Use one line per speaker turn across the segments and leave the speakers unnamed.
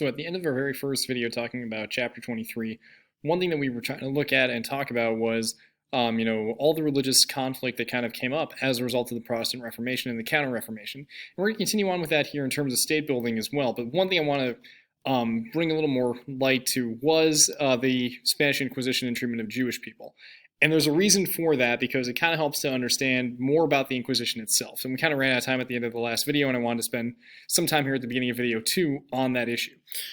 So at the end of our very first video talking about chapter 23, one thing that we were trying to look at and talk about was, all the religious conflict that kind of came up as a result of the Protestant Reformation and the Counter-Reformation. And we're going to continue on with that here in terms of state building as well. But one thing I want to bring a little more light to was the Spanish Inquisition and treatment of Jewish people. And there's a reason for that because it kind of helps to understand more about the Inquisition itself. And we kind of ran out of time at the end of the last video, and I wanted to spend some time here at the beginning of video 2 on that issue.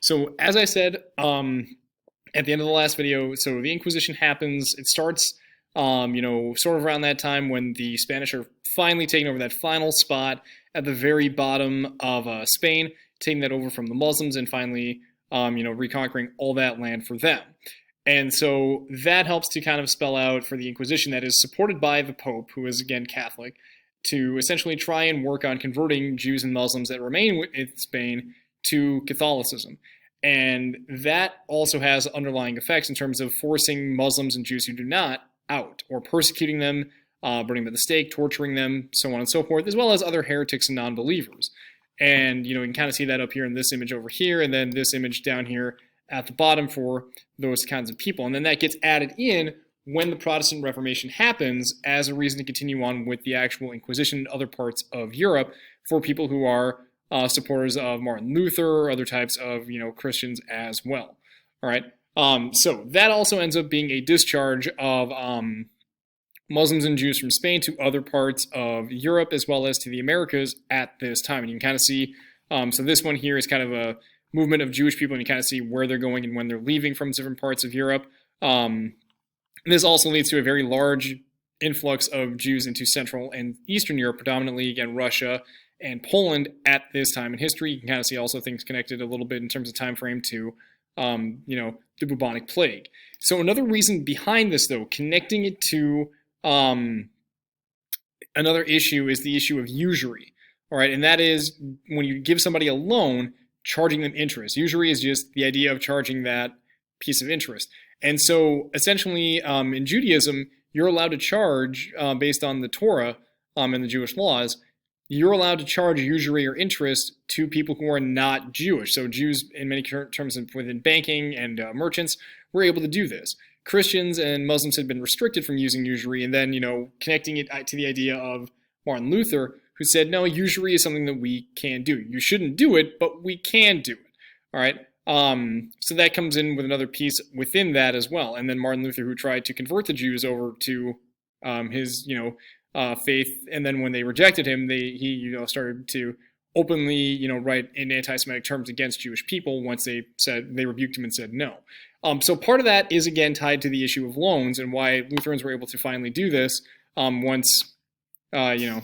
So as I said at the end of the last video, so the Inquisition happens. It starts, sort of around that time when the Spanish are finally taking over that final spot at the very bottom of Spain, taking that over from the Muslims and finally, reconquering all that land for them. And so that helps to kind of spell out for the Inquisition that is supported by the Pope, who is, again, Catholic, to essentially try and work on converting Jews and Muslims that remain in Spain to Catholicism. And that also has underlying effects in terms of forcing Muslims and Jews who do not out, or persecuting them, burning them at the stake, torturing them, so on and so forth, as well as other heretics and non-believers. And, you can kind of see that up here in this image over here, and then this image down here at the bottom for those kinds of people. And then that gets added in when the Protestant Reformation happens as a reason to continue on with the actual Inquisition in other parts of Europe for people who are supporters of Martin Luther or other types of, Christians as well. All right. So that also ends up being a discharge of Muslims and Jews from Spain to other parts of Europe as well as to the Americas at this time. And you can kind of see, so this one here is kind of a movement of Jewish people, and you kind of see where they're going and when they're leaving from different parts of Europe. This also leads to a very large influx of Jews into Central and Eastern Europe, predominantly, again, Russia and Poland at this time in history. You can kind of see also things connected a little bit in terms of time frame to, the bubonic plague. So another reason behind this, though, connecting it to another issue is the issue of usury. All right, and that is when you give somebody a loan, charging them interest. Usury is just the idea of charging that piece of interest. And so essentially in Judaism, you're allowed to charge, based on the Torah and the Jewish laws, you're allowed to charge usury or interest to people who are not Jewish. So Jews, in many terms within banking and merchants, were able to do this. Christians and Muslims had been restricted from using usury, and then, connecting it to the idea of Martin Luther, who said, no, usury is something that we can do. You shouldn't do it, but we can do it. All right. So that comes in with another piece within that as well. And then Martin Luther, who tried to convert the Jews over to his, faith, and then when they rejected him, he started to openly, write in anti-Semitic terms against Jewish people once they rebuked him and said no. So part of that is again tied to the issue of loans and why Lutherans were able to finally do this once, the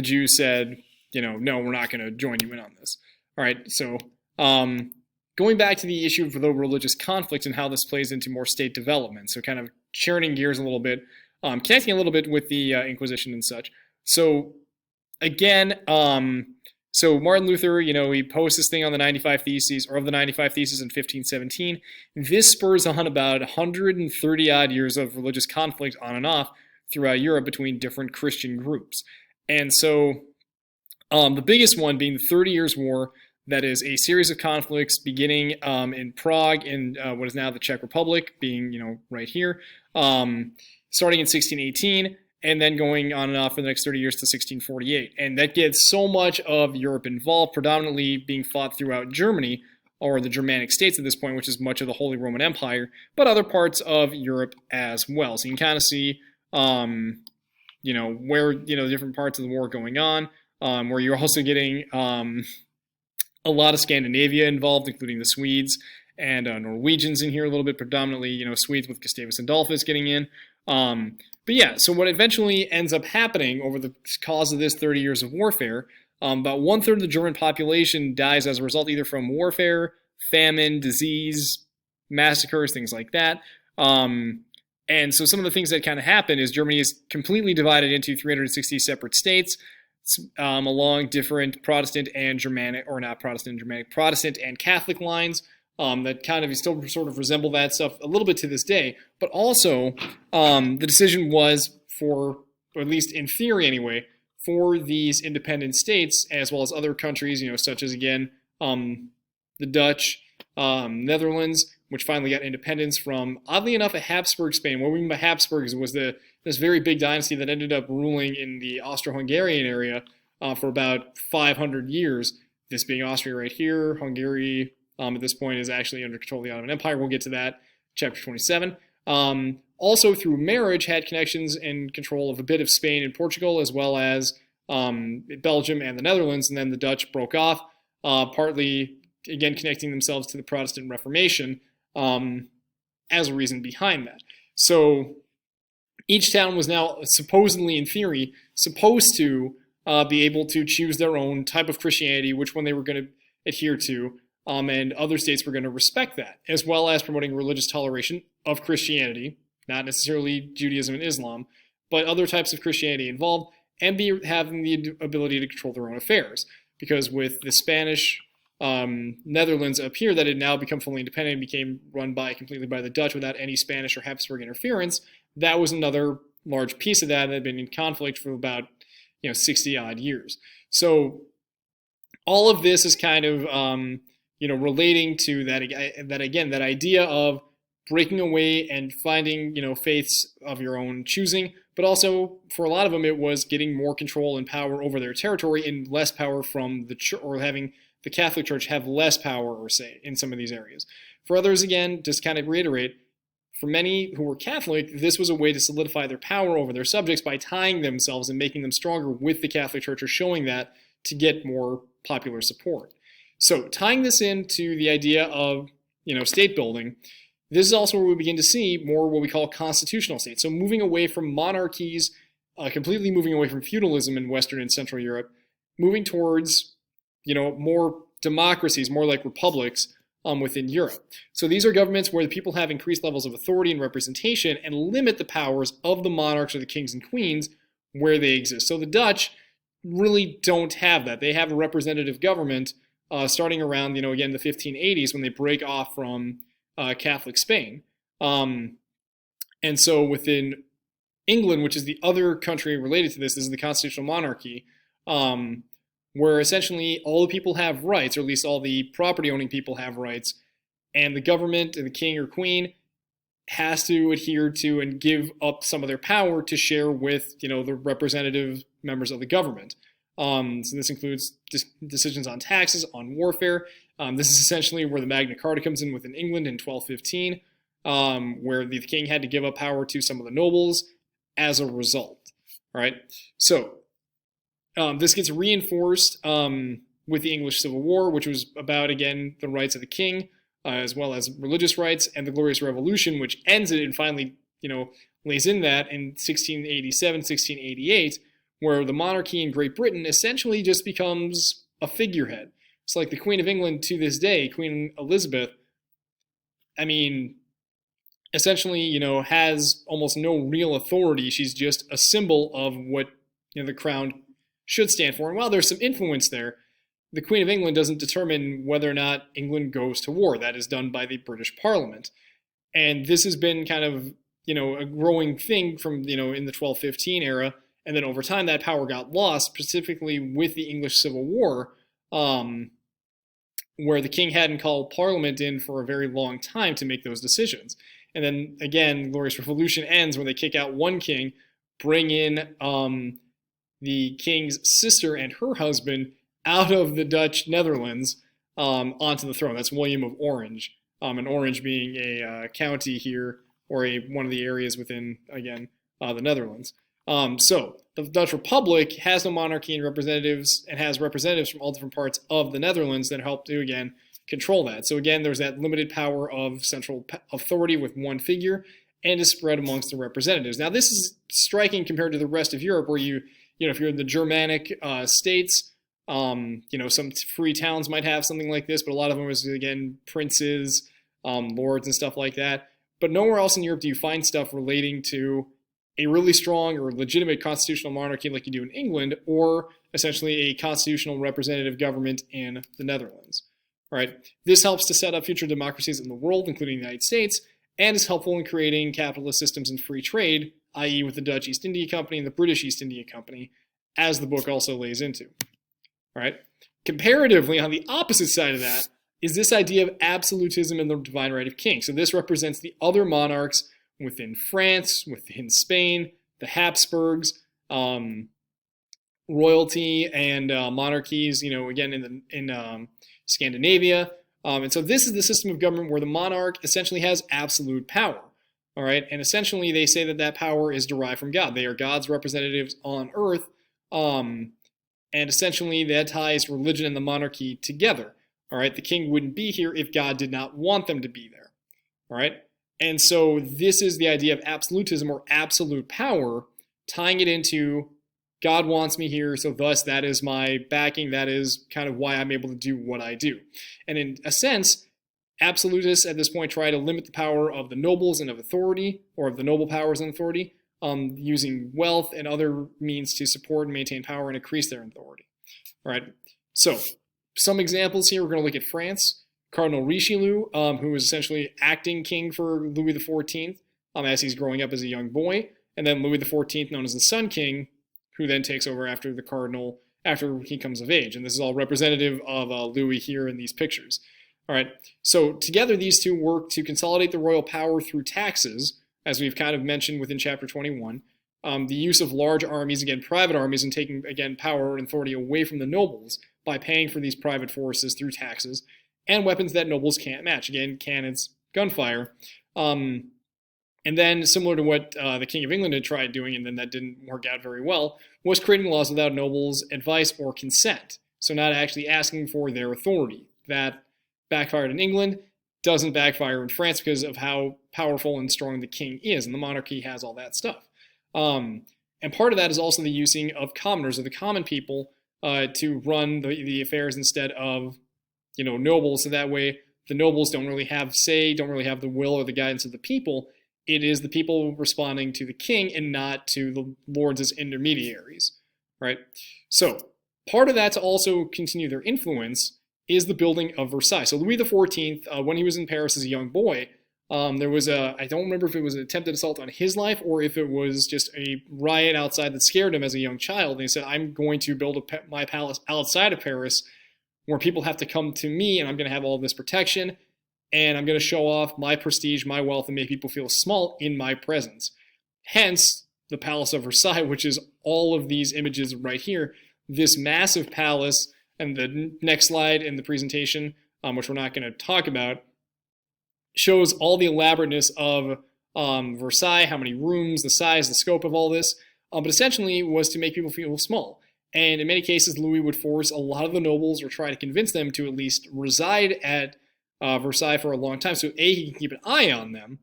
Jews said, no, we're not going to join you in on this. All right, so going back to the issue of the religious conflict and how this plays into more state development, so kind of churning gears a little bit, connecting a little bit with the Inquisition and such. So again, so Martin Luther, he posts this thing on the 95 Theses, or of the 95 Theses in 1517. This spurs on about 130 odd years of religious conflict on and off throughout Europe between different Christian groups. And so the biggest one being the 30 Years' War, that is a series of conflicts beginning in Prague in what is now the Czech Republic, being, right here, starting in 1618, and then going on and off for the next 30 years to 1648. And that gets so much of Europe involved, predominantly being fought throughout Germany, or the Germanic states at this point, which is much of the Holy Roman Empire, but other parts of Europe as well. So you can kind of see where, different parts of the war going on, where you're also getting a lot of Scandinavia involved, including the Swedes and Norwegians in here a little bit, predominantly, Swedes with Gustavus Adolphus getting in. But yeah, so what eventually ends up happening over the cause of this 30 years of warfare, about 1/3 of the German population dies as a result either from warfare, famine, disease, massacres, things like that. And so some of the things that kind of happen is Germany is completely divided into 360 separate states along different Protestant and Germanic, or not Protestant and Germanic, Protestant and Catholic lines that kind of still sort of resemble that stuff a little bit to this day. But also the decision was for, or at least in theory anyway, for these independent states, as well as other countries, such as, again, the Dutch, Netherlands, which finally got independence from, oddly enough, a Habsburg Spain. What we mean by Habsburgs was this very big dynasty that ended up ruling in the Austro-Hungarian area for about 500 years. This being Austria right here. Hungary, at this point, is actually under control of the Ottoman Empire. We'll get to that, chapter 27. Also, through marriage, had connections and control of a bit of Spain and Portugal, as well as Belgium and the Netherlands. And then the Dutch broke off, partly, again, connecting themselves to the Protestant Reformation as a reason behind that. So each town was now supposedly, in theory, supposed to be able to choose their own type of Christianity, which one they were going to adhere to, and other states were going to respect that, as well as promoting religious toleration of Christianity, not necessarily Judaism and Islam, but other types of Christianity involved, and having the ability to control their own affairs. Because with the Spanish Netherlands up here that had now become fully independent and became run completely by the Dutch without any Spanish or Habsburg interference, that was another large piece of that had been in conflict for about 60 odd years. So all of this is kind of relating to that idea of breaking away and finding faiths of your own choosing, but also for a lot of them it was getting more control and power over their territory and less power from the church, or having the Catholic Church have less power or say in some of these areas. For others, again, just kind of reiterate, for many who were Catholic, this was a way to solidify their power over their subjects by tying themselves and making them stronger with the Catholic Church, or showing that to get more popular support. So tying this into the idea of state building, this is also where we begin to see more what we call constitutional states. So moving away from monarchies, completely moving away from feudalism in Western and Central Europe, moving towards more democracies, more like republics within Europe. So these are governments where the people have increased levels of authority and representation and limit the powers of the monarchs or the kings and queens where they exist. So the Dutch really don't have that. They have a representative government starting around, again, the 1580s when they break off from Catholic Spain. And so within England, which is the other country related to this is the constitutional monarchy, where essentially all the people have rights, or at least all the property-owning people have rights, and the government and the king or queen has to adhere to and give up some of their power to share with, the representative members of the government. So this includes decisions on taxes, on warfare. This is essentially where the Magna Carta comes in within England in 1215, where the king had to give up power to some of the nobles as a result. All right, so this gets reinforced with the English Civil War, which was about, again, the rights of the king, as well as religious rights, and the Glorious Revolution, which ends it and finally, lays in that in 1687, 1688, where the monarchy in Great Britain essentially just becomes a figurehead. It's like the Queen of England to this day, Queen Elizabeth, essentially, has almost no real authority. She's just a symbol of what, the crown should stand for. And while there's some influence there, the Queen of England doesn't determine whether or not England goes to war. That is done by the British Parliament. And this has been kind of, a growing thing from, in the 1215 era. And then over time, that power got lost, specifically with the English Civil War, where the king hadn't called Parliament in for a very long time to make those decisions. And then, again, the Glorious Revolution ends when they kick out one king, bring in the king's sister and her husband out of the Dutch Netherlands onto the throne. That's William of Orange, and Orange being a county here, or one of the areas within, again, the Netherlands. So the Dutch Republic has no monarchy and representatives, and has representatives from all different parts of the Netherlands that help to, again, control that. So again, there's that limited power of central authority with one figure, and is spread amongst the representatives. Now, this is striking compared to the rest of Europe, where if you're in the Germanic states, some free towns might have something like this, but a lot of them is, again, princes, lords, and stuff like that. But nowhere else in Europe do you find stuff relating to a really strong or legitimate constitutional monarchy like you do in England, or essentially a constitutional representative government in the Netherlands. All right, this helps to set up future democracies in the world, including the United States, and is helpful in creating capitalist systems and free trade, i.e. with the Dutch East India Company and the British East India Company, as the book also lays into. All right. Comparatively, on the opposite side of that is this idea of absolutism and the divine right of kings. So this represents the other monarchs within France, within Spain, the Habsburgs, royalty and monarchies, again in Scandinavia. And so this is the system of government where the monarch essentially has absolute power. All right. And essentially they say that power is derived from God. They are God's representatives on earth. And essentially that ties religion and the monarchy together. All right. The king wouldn't be here if God did not want them to be there. All right. And so this is the idea of absolutism or absolute power, tying it into God wants me here, so thus that is my backing. That is kind of why I'm able to do what I do. And in a sense, absolutists at this point try to limit the power of the nobles and of authority, or of the noble powers and authority, using wealth and other means to support and maintain power and increase their authority. All right. So some examples here. We're going to look at France. Cardinal Richelieu, who was essentially acting king for Louis XIV as he's growing up as a young boy, and then Louis XIV, known as the Sun King, who then takes over after the cardinal, after he comes of age. And this is all representative of Louis here in these pictures. All right, so together these two work to consolidate the royal power through taxes, as we've kind of mentioned within chapter 21, the use of large armies, again, private armies, and taking, again, power and authority away from the nobles by paying for these private forces through taxes, and weapons that nobles can't match, again, cannons, gunfire. And then, similar to what the King of England had tried doing, and then that didn't work out very well, was creating laws without nobles' advice or consent. So not actually asking for their authority. That backfired in England, doesn't backfire in France because of how powerful and strong the king is, and the monarchy has all that stuff. And part of that is also the using of commoners, or the common people, to run the affairs instead of, nobles. So that way, the nobles don't really have say, don't really have the will or the guidance of the people. It is the people responding to the king and not to the lords as intermediaries, right? So part of that to also continue their influence is the building of Versailles. So Louis XIV, when he was in Paris as a young boy, there was I don't remember if it was an attempted assault on his life or if it was just a riot outside that scared him as a young child. And he said, I'm going to build my palace outside of Paris where people have to come to me and I'm going to have all this protection. And I'm going to show off my prestige, my wealth, and make people feel small in my presence. Hence, the Palace of Versailles, which is all of these images right here. This massive palace, and the next slide in the presentation, which we're not going to talk about, shows all the elaborateness of Versailles, how many rooms, the size, the scope of all this, but essentially was to make people feel small. And in many cases, Louis would force a lot of the nobles or try to convince them to at least reside at Versailles for a long time, so he can keep an eye on them,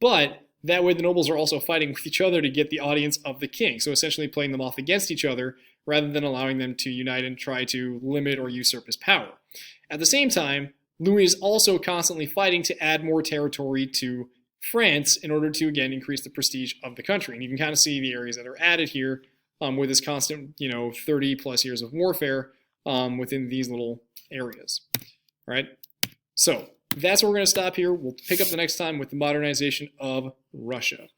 but that way the nobles are also fighting with each other to get the audience of the king, so essentially playing them off against each other rather than allowing them to unite and try to limit or usurp his power. At the same time, Louis is also constantly fighting to add more territory to France in order to, again, increase the prestige of the country, and you can kind of see the areas that are added here with this constant, 30 plus years of warfare within these little areas, right? So that's where we're going to stop here. We'll pick up the next time with the modernization of Russia.